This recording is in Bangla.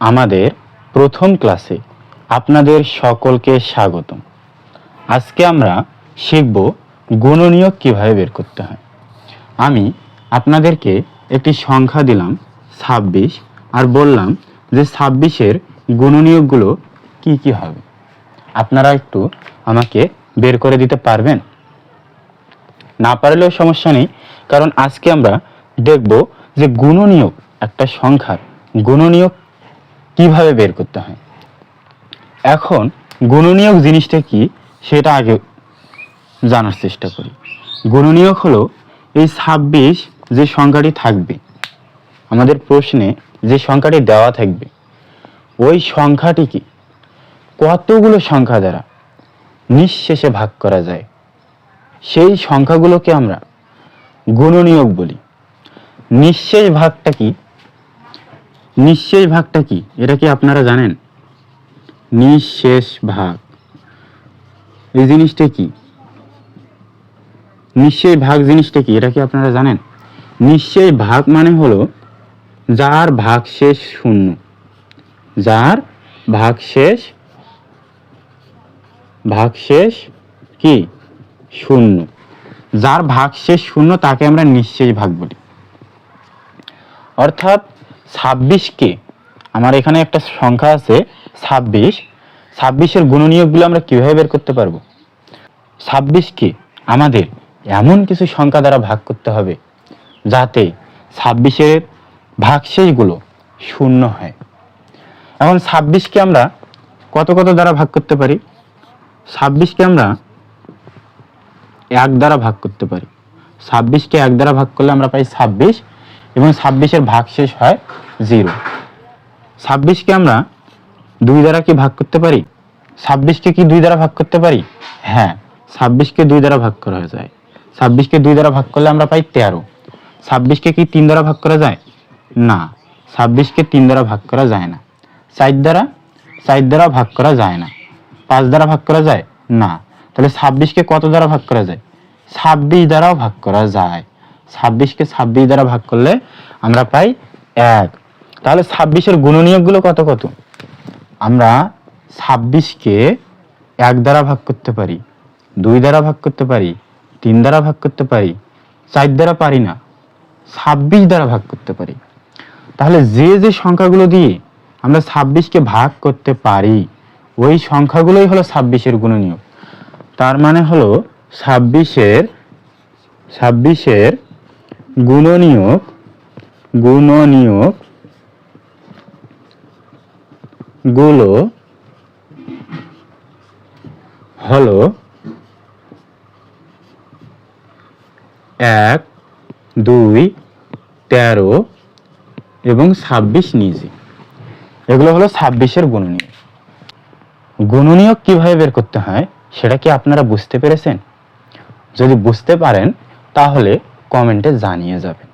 আমাদের প্রথম ক্লাসে আপনাদের সকলকে স্বাগতম। আজকে আমরা শিখব গুণনীয়ক কিভাবে বের করতে হয়। আমি আপনাদেরকে একটি সংখ্যা দিলাম 26 আর বললাম যে 26-এর গুণনীয়কগুলো কি কি হবে। আপনারা একটু আমাকে বের করে দিতে পারবেন? না পারলেও সমস্যা নেই, কারণ আজকে আমরা দেখব যে গুণনীয়ক, একটা সংখ্যার গুণনীয়ক কিভাবে বের করতে হয়। এখন গুণনীয়ক জিনিসটা কি সেটা আগে জানার চেষ্টা করি। গুণনীয়ক হলো এই 26 যে সংখ্যাটি থাকবে, আমাদের প্রশ্নে যে সংখ্যাটি দেওয়া থাকবে, ওই সংখ্যাটিকে কতগুলো সংখ্যা দ্বারা নিঃশেষে ভাগ করা যায়, সেই সংখ্যাগুলোকে আমরা গুণনীয়ক বলি। নিঃশেষ ভাগটা কি? নিঃশেষ ভাগটা কি এটা কি আপনারা জানেন? নিঃশেষ ভাগ এই জিনিসটা কি? নিঃশেষ ভাগ জিনিসটা কি এটা কি আপনারা জানেন? নিঃশেষ ভাগ মানে হলো যার ভাগশেষ শূন্য, যার ভাগশেষ কি শূন্য, যার ভাগশেষ শূন্য তাকে আমরা নিঃশেষ ভাগ বলি। অর্থাৎ 26কে, আমার এখানে একটা সংখ্যা আছে 26, 26-এর গুণনীয়কগুলো আমরা কিভাবে বের করতে পারবো? 26কে আমাদের এমন কিছু সংখ্যা দ্বারা ভাগ করতে হবে যাতে 26-এর ভাগশেষগুলো শূন্য হয়। এখন 26কে আমরা কত দ্বারা ভাগ করতে পারি? 26কে আমরা 1 দ্বারা ভাগ করতে পারি। 26কে 1 দ্বারা ভাগ করলে আমরা পাই 26 এবং 26-এর ভাগশেষ হয় 0। 26কে আমরা 2 দ্বারা কি ভাগ করতে পারি? 26কে কি 2 দ্বারা ভাগ করতে পারি? হ্যাঁ, 26কে 2 দ্বারা ভাগ করা যায়। 26কে 2 দ্বারা ভাগ করলে আমরা পাই 13। 26কে কি 3 দ্বারা ভাগ করা যায়? না, 26কে 3 দ্বারা ভাগ করা যায় না। 4 দ্বারা ভাগ করা যায় না। 5 দ্বারা ভাগ করা যায় না। তাহলে 26কে কত দ্বারা ভাগ করা যায়? 26 দ্বারাও ভাগ করা যায়। 26কে 26 দ্বারা ভাগ করলে আমরা পাই 1। তাহলে 26-এর গুণনীয়কগুলো কত? আমরা 26কে 1 দ্বারা ভাগ করতে পারি, 2 দ্বারা ভাগ করতে পারি, 3 দ্বারা ভাগ করতে পারি, 4 দ্বারা পারি না, 26 দ্বারা ভাগ করতে পারি। তাহলে যে সংখ্যাগুলো দিয়ে আমরা 26কে ভাগ করতে পারি, ওই সংখ্যাগুলোই হলো 26-এর গুণনীয়ক। তার মানে হলো 26-এর গুণনীয়ক গুলো হলো 1, 2, 13 এবং 26 নিজে। এগুলো হলো 26-এর গুণনীয়ক। গুণনীয়ক কিভাবে বের করতে হয় সেটা কি আপনারা বুঝতে পেরেছেন? যদি বুঝতে পারেন তাহলে কমেন্টে জানিয়ে যাবেন।